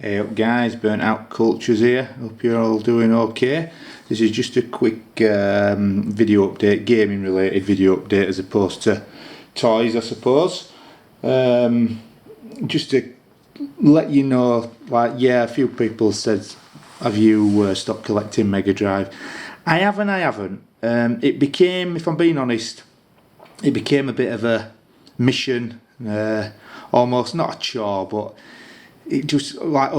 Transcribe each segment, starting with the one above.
Hey up guys, Burnt Out Cultures here, hope you're all doing okay. This is just a quick video update, gaming related video update as opposed to toys I suppose. Just to let you know, like yeah, a few people said, have you stopped collecting Mega Drive? I haven't. It became, if I'm being honest, it became a bit of a mission, almost not a chore, but it just like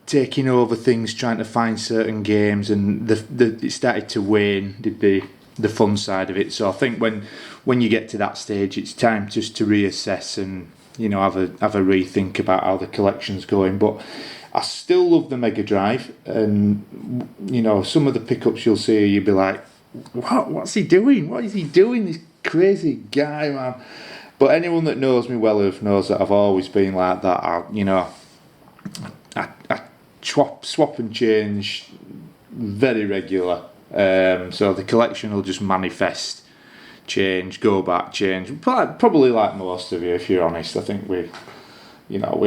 taking over things, trying to find certain games, and it started to wane the fun side of it. So I think when you get to that stage, it's time just to reassess and have a rethink about how the collection's going. But I still love the Mega Drive, and some of the pickups you'll see, you'll be like, what's he doing? What is he doing? This crazy guy, man. But anyone that knows me well enough knows that I've always been like that. I swap and change very regular, so the collection will just manifest, change, go back, change. Probably like most of you, if you're honest. I think we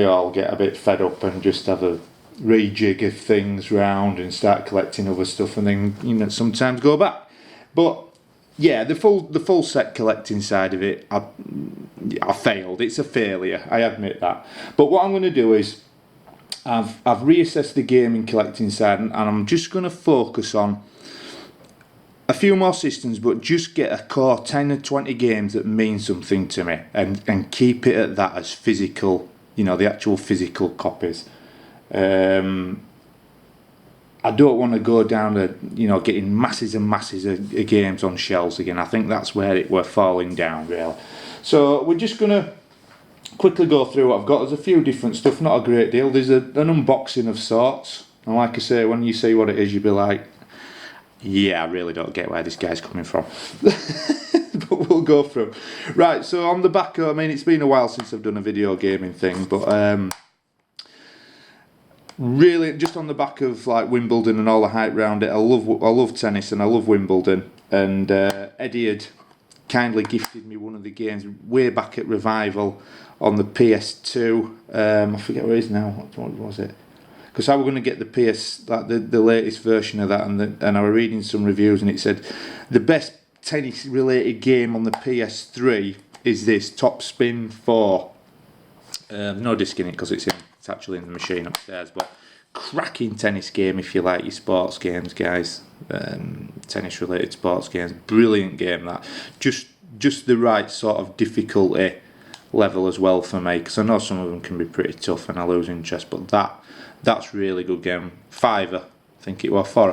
all get a bit fed up and just have a rejig of things round and start collecting other stuff, and then sometimes go back. But yeah, the full set collecting side of it, I failed. It's a failure, I admit that. But what I'm going to do is I've reassessed the gaming collecting side, and I'm just going to focus on a few more systems, but just get a core 10 or 20 games that mean something to me, and keep it at that as physical, the actual physical copies. I don't want to go down to getting masses and masses of games on shelves again. I think that's where we're falling down really. So we're just going to quickly go through what I've got. There's a few different stuff, not a great deal. There's an unboxing of sorts, and like I say, when you see what it is, you'll be like, yeah, I really don't get where this guy's coming from. But we'll go through. Right, so on the back, it's been a while since I've done a video gaming thing, but really just on the back of like Wimbledon and all the hype around it, I love tennis and I love Wimbledon, and Eddie had kindly gifted me one of the games way back at Revival on the PS2. I forget where it is now. What was it? Because I was going to get the PS, like the latest version of that, and I was reading some reviews, and it said the best tennis related game on the PS3 is this Top Spin 4. No disc in it because it's actually in the machine upstairs, but cracking tennis game if you like your sports games, guys. Tennis related sports games, brilliant game that. Just the right sort of difficulty level as well for me, because I know some of them can be pretty tough and I lose interest, but that's really good game. £5, I think it was, £4 or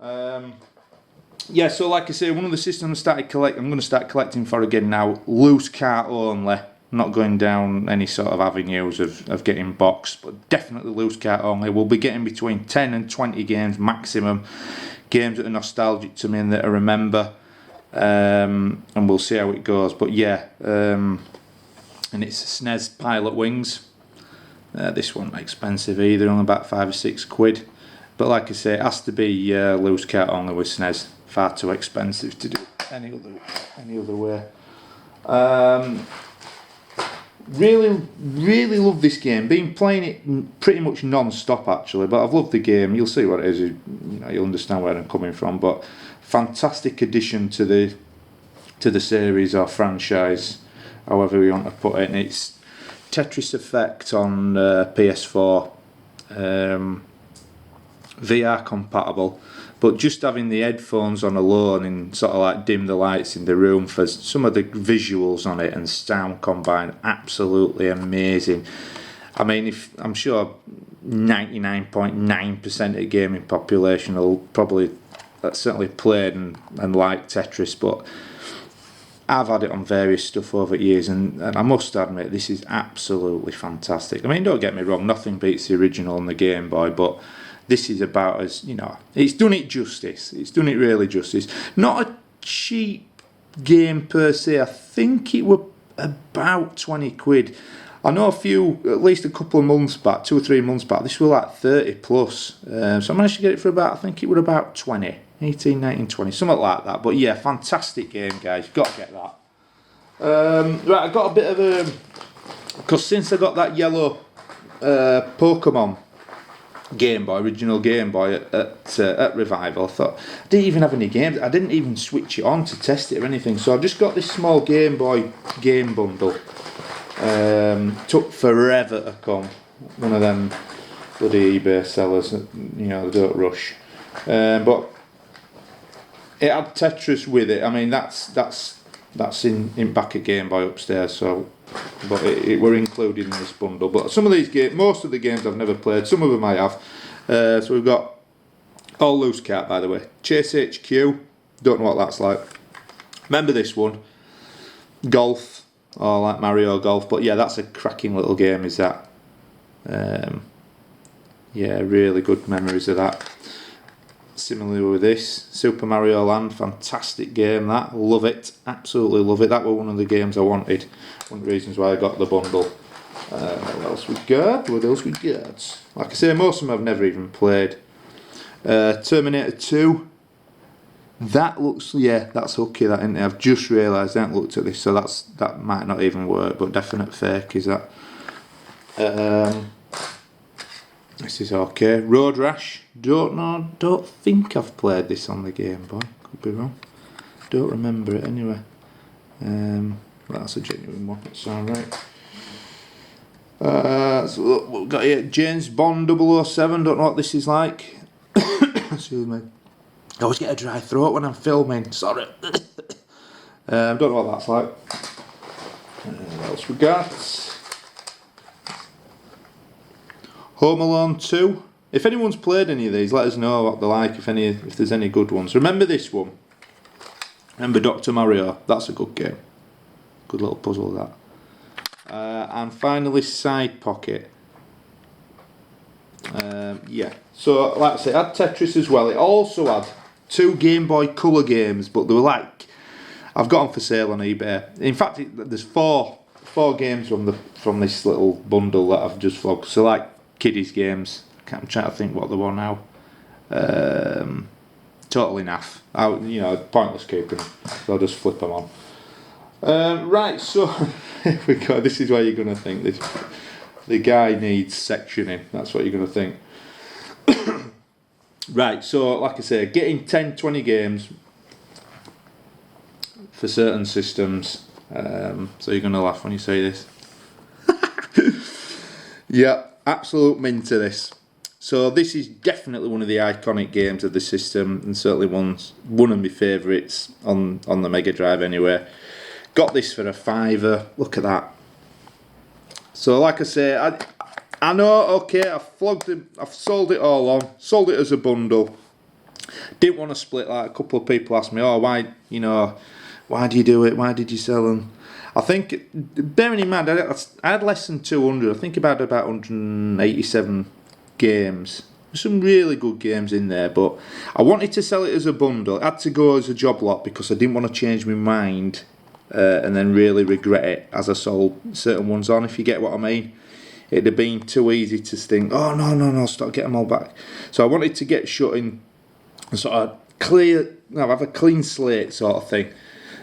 £5. Yeah, so like I say, one of the systems I'm going to start collecting for again now, loose cart only. Not going down any sort of avenues of getting boxed, but definitely loose cart only. We'll be getting between 10 and 20 games maximum, games that are nostalgic to me and that I remember, and we'll see how it goes. But yeah, and it's SNES Pilot Wings. This one not expensive either, only about £5 or £6. But like I say, it has to be loose cart only with SNES. Far too expensive to do any other way. Really love this game. Been playing it pretty much non-stop actually, but I've loved the game. You'll see what it is. You'll understand where I'm coming from. But fantastic addition to the series or franchise, however you want to put it. And it's Tetris Effect on PS4, VR compatible. But just having the headphones on alone and sort of like dim the lights in the room for some of the visuals on it and sound combined, absolutely amazing. I'm sure 99.9% of the gaming population will probably certainly played and like Tetris, but I've had it on various stuff over the years, and I must admit this is absolutely fantastic. Don't get me wrong, nothing beats the original on the Game Boy, but this is about as, it's done it justice. It's done it really justice. Not a cheap game per se. I think it were about £20. I know at least a couple of months back, 2 or 3 months back, this was like 30 plus. So I managed to get it for about, I think it were about 20, 18, 19, 20, something like that. But yeah, fantastic game, guys. You've got to get that. Right, I got a bit of a, because since I got that yellow Pokemon Game Boy, original Game Boy at Revival. I thought I didn't even have any games. I didn't even switch it on to test it or anything. So I've just got this small Game Boy game bundle. Took forever to come. One of them bloody eBay sellers, you know, they don't rush. But it had Tetris with it. I mean, that's in back at Game Boy upstairs. So, but it were included in this bundle. But some of these games, most of the games I've never played. Some of them I have. So we've got All Loose Cat, by the way. Chase HQ. Don't know what that's like. Remember this one? Golf. Oh, like Mario Golf. But yeah, that's a cracking little game. Is that? Yeah, really good memories of that. Similarly with this, Super Mario Land, fantastic game that, love it, absolutely love it. That was one of the games I wanted, one of the reasons why I got the bundle. What else we got? Like I say, most of them I've never even played. Terminator 2, that looks, yeah, that's hooky, that, isn't it? I've just realised, I haven't looked at this, so that might not even work, but definite fake is that. This is okay. Road Rash. Don't think I've played this on the Game Boy. Could be wrong. Don't remember it anyway. That's a genuine one. It's alright. So look, we've got here James Bond 007. Don't know what this is like. Excuse me. I always get a dry throat when I'm filming. Sorry. Don't know what that's like. What else we got? Home Alone 2. If anyone's played any of these, let us know what they're like, if there's any good ones. Remember this one? Remember Dr. Mario? That's a good game. Good little puzzle, that. And finally, Side Pocket. Yeah. So, like I say, it had Tetris as well. It also had 2 Game Boy Color games, but they were like, I've got them for sale on eBay. In fact, there's four games from this little bundle that I've just flogged. So, like, kiddies games. I'm trying to think what they were now. Totally naff. Pointless keeping them. So I'll just flip them on. Right, so here we go. This is where you're going to think this. The guy needs sectioning. That's what you're going to think. Right, so like I say, getting 10, 20 games for certain systems. So you're going to laugh when you say this. Yeah. Absolute mint to this. So this is definitely one of the iconic games of the system, and certainly one of my favourites on the Mega Drive anyway. Got this for a £5. Look at that. So like I say, I know, okay, I've sold it all on, sold it as a bundle. Didn't want to split. Like a couple of people asked me, oh, why do you do it? Why did you sell them? I think, bearing in mind, I had less than 200. I think about 187 games. There's some really good games in there, but I wanted to sell it as a bundle. I had to go as a job lot because I didn't want to change my mind and then really regret it as I sold certain ones on, if you get what I mean. It'd have been too easy to think, oh, no, stop, get them all back. So I wanted to get shut in, sort of have a clean slate sort of thing.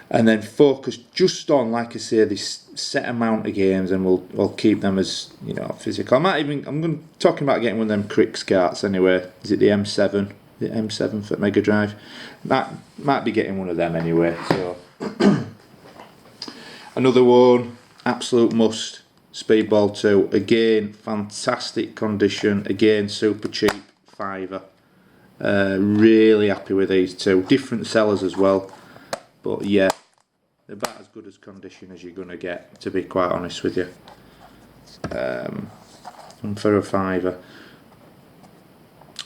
And then focus just on, like I say, this set amount of games, and we'll keep them as, physical. I'm talking about getting one of them Crix carts anyway. Is it the M7? The M7 for Mega Drive? Might be getting one of them anyway. So another one, absolute must. Speedball 2. Again, fantastic condition. Again, super cheap, £5. Really happy with these two. Different sellers as well. But yeah, they're about as good as condition as you're going to get, to be quite honest with you. And for a £5.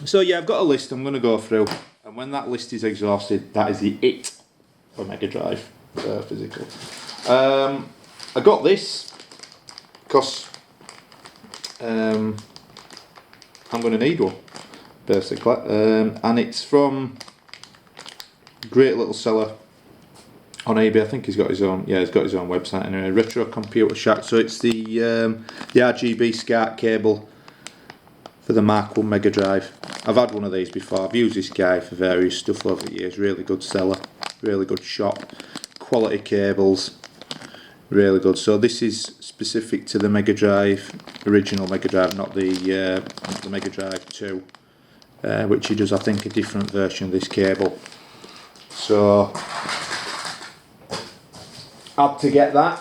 So yeah, I've got a list I'm going to go through. And when that list is exhausted, that is the it for Mega Drive physical. I got this because I'm going to need one, basically. And it's from a great little seller on eBay. I think he's got his own. Yeah, he's got his own website anyway. Retro Computer Shack. So it's the RGB SCART cable for the Mark 1 Mega Drive. I've had one of these before. I've used this guy for various stuff over the years. Really good seller. Really good shop. Quality cables. Really good. So this is specific to the Mega Drive, original Mega Drive, not the Mega Drive 2, which he does, I think, a different version of this cable. So had to get that.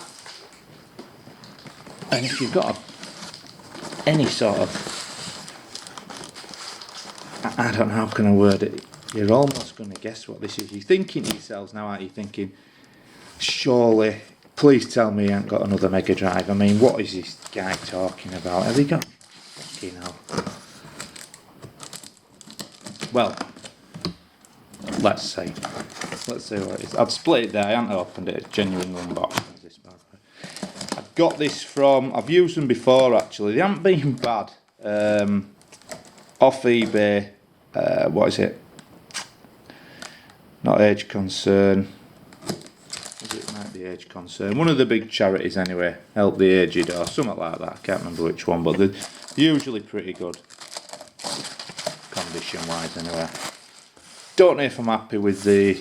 And if you've got any sort of, I don't know how can I word it, you're almost going to guess what this is. You're thinking to yourselves now, aren't you, thinking, surely, please tell me he ain't got another Mega Drive. I mean, what is this guy talking about? Have he got, fucking hell. Well, let's see what it is. I've split it there, I haven't opened it, a genuine unboxing. I've got this from, I've used them before actually, they haven't been bad. Off eBay, what is it? Not Age Concern. It might be Age Concern. One of the big charities anyway, Help the Aged or something like that, I can't remember which one, but they're usually pretty good. Condition wise anyway. Don't know if I'm happy with the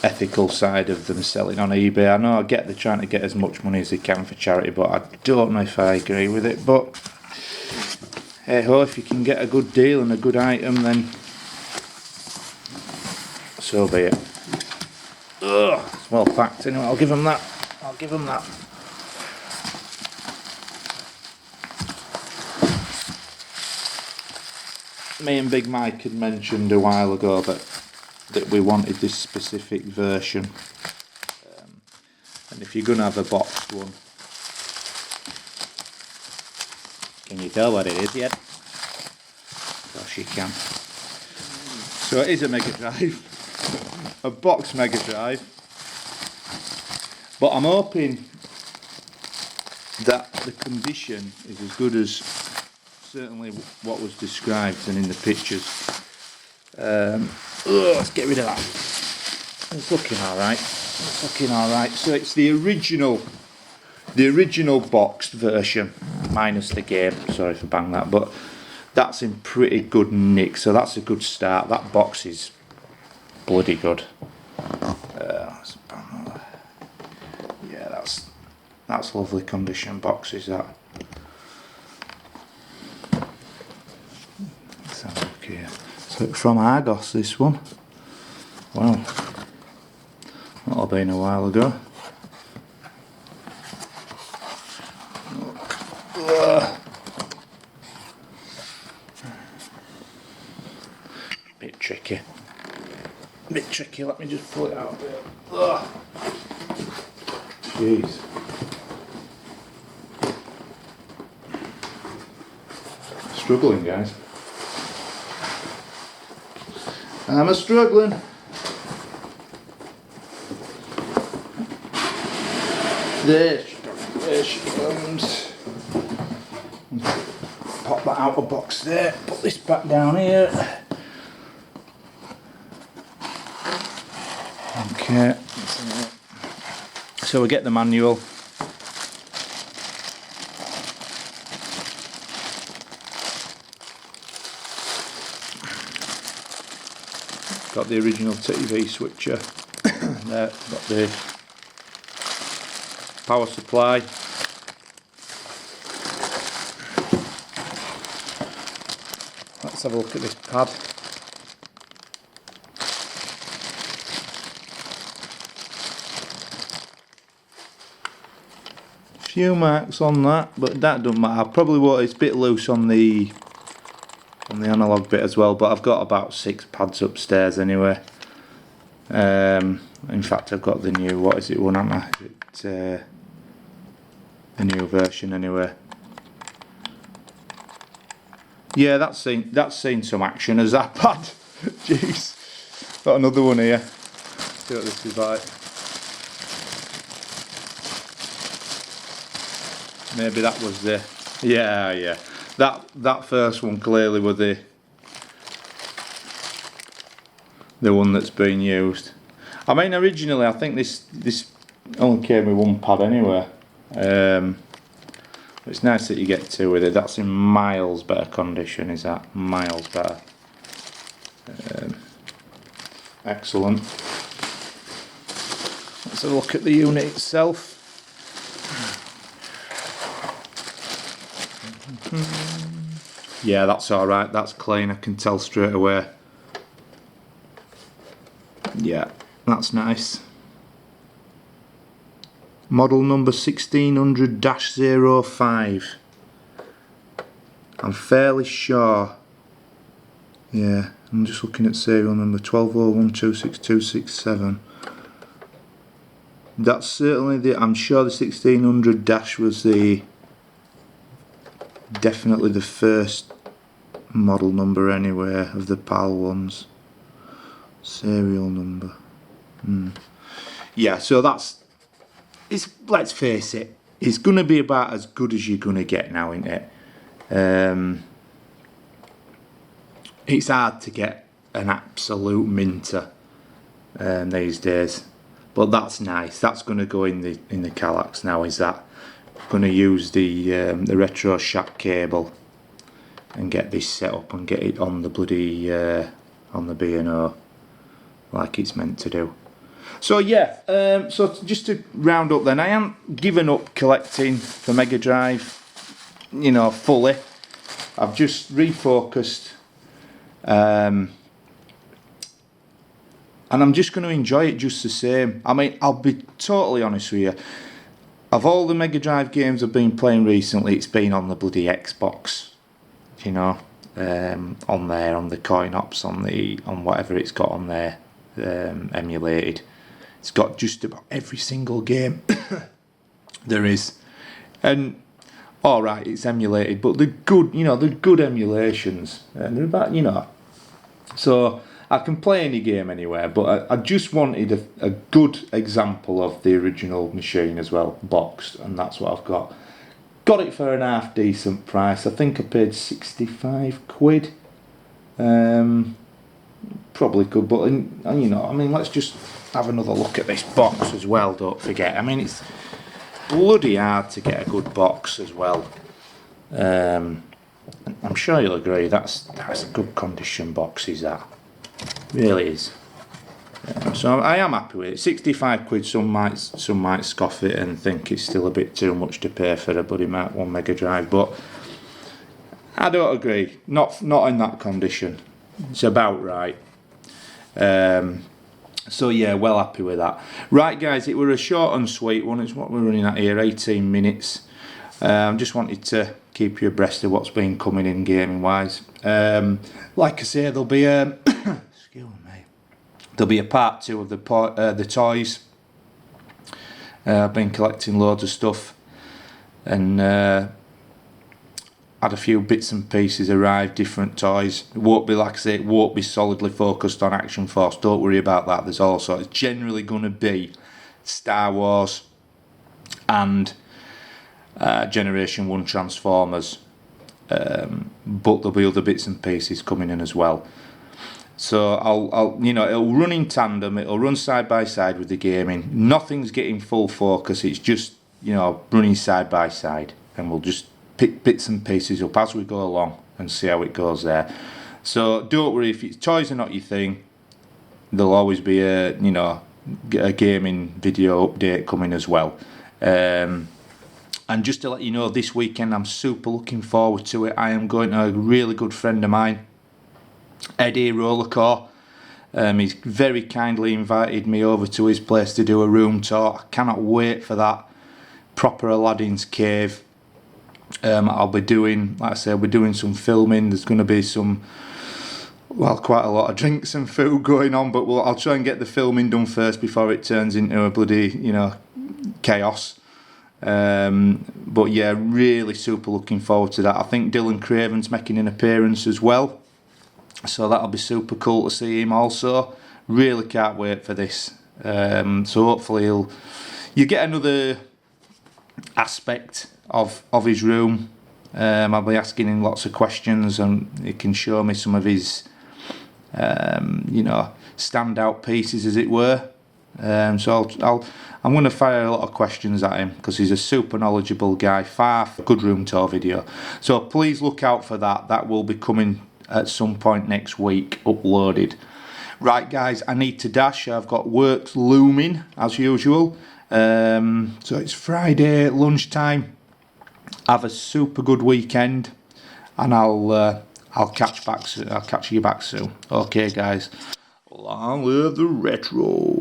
ethical side of them selling on eBay. I know I get they're trying to get as much money as they can for charity, but I don't know if I agree with it. But hey ho, if you can get a good deal and a good item, then so be it. Ugh, it's well packed anyway. I'll give them that. Me and Big Mike had mentioned a while ago that we wanted this specific version, and if you're going to have a boxed one, can you tell what it is yet? Of course you can. So it is a Mega Drive, a boxed Mega Drive, but I'm hoping that the condition is as good as certainly what was described and in the pictures. Let's get rid of that. It's looking alright. So it's the original boxed version, minus the game. Sorry for banging that, but that's in pretty good nick. So that's a good start. That box is bloody good. Yeah, that's lovely condition boxes. That. Let's have a look here. So from Argos, this one. Wow, that'll have been a while ago. Bit tricky. Let me just pull it out a bit. Jeez. Struggling, guys. I'm struggling. There she comes. Pop that outer box there. Put this back down here. Okay. So we get the manual. Got the original TV switcher. There, got the power supply. Let's have a look at this pad. Few marks on that, but that doesn't matter. Probably what it's a bit loose on the analog bit as well, but I've got about 6 pads upstairs anyway. In fact, I've got the new, what is it one, haven't I? It's the new version anyway. Yeah, that's seen some action as that pad. Jeez, got another one here. See what this is like. Maybe that was the, yeah. That first one clearly was the one that's been used. I mean, originally I think this only came with one pad anyway. It's nice that you get 2 with it. That's in miles better condition. Is that miles better? Excellent. Let's have a look at the unit itself. Yeah, that's alright, that's clean, I can tell straight away. Yeah, that's nice. Model number 1600-05. I'm fairly sure. Yeah, I'm just looking at serial number 1201262267. That's certainly I'm sure the 1600 dash was definitely the first model number anyway of the PAL ones. Serial number. Yeah, so let's face it, it's going to be about as good as you're going to get now, isn't it? It's hard to get an absolute minter these days, but that's nice. That's going to go in the Kallax now. Is that going to use the retro shack cable and get this set up and get it on the bloody on the B&O like it's meant to do. So yeah, so just to round up then, I haven't given up collecting the Mega Drive, you know, fully. I've just refocused, and I'm just going to enjoy it just the same. I mean, I'll be totally honest with you, of all the Mega Drive games I've been playing recently, it's been on the bloody Xbox, you know, on there, on the coin ops, on whatever it's got on there, emulated. It's got just about every single game there is, and all right, it's emulated, but they're good, you know, they're good emulations, and they're about, you know, so I can play any game anywhere. But I just wanted a good example of the original machine as well, boxed, and that's what I've got. Got it for an half decent price. I think I paid 65 quid. Probably could, but and you know, I mean, let's just have another look at this box as well, don't forget. I mean, it's bloody hard to get a good box as well. I'm sure you'll agree, that's a good condition box, is that? Really is. So I am happy with it. 65 quid, some might scoff it and think it's still a bit too much to pay for a bloody Mark 1 Mega Drive, but I don't agree. Not in that condition. It's about right. So yeah, well happy with that. Right guys, it were a short and sweet one. It's what we're running at here, 18 minutes. Just wanted to keep you abreast of what's been coming in gaming wise. Like I say, there'll be excuse me, there'll be a part 2 of the toys. I've been collecting loads of stuff, and had a few bits and pieces arrive, different toys. It won't be, like I say, it won't be solidly focused on Action Force, don't worry about that. There's also, it's generally going to be Star Wars and Generation 1 Transformers, but there'll be other bits and pieces coming in as well. So I'll you know, it'll run in tandem, it'll run side by side with the gaming. Nothing's getting full focus, it's just, you know, running side by side, and we'll just pick bits and pieces up as we go along and see how it goes there. So don't worry, if toys are not your thing, there'll always be a, you know, a gaming video update coming as well. And just to let you know, this weekend I'm super looking forward to it. I am going to a really good friend of mine, Eddie Rollercore. He's very kindly invited me over to his place to do a room tour. I cannot wait for that. Proper Aladdin's Cave. I'll be doing, like I say, we're doing some filming. There's going to be some, well, quite a lot of drinks and food going on, but I'll try and get the filming done first before it turns into a bloody, you know, chaos. But yeah, really super looking forward to that. I think Dylan Craven's making an appearance as well, so that'll be super cool to see him also. Really can't wait for this. So hopefully you get another aspect of his room. I'll be asking him lots of questions, and he can show me some of his you know, standout pieces, as it were. So I'm going to fire a lot of questions at him, because he's a super knowledgeable guy. Good room tour video, so please look out for that. That will be coming at some point next week, uploaded. Right guys, I need to dash. I've got work looming as usual. So it's Friday lunchtime. Have a super good weekend. and I'll catch you back soon. Okay, guys. Long live the retro.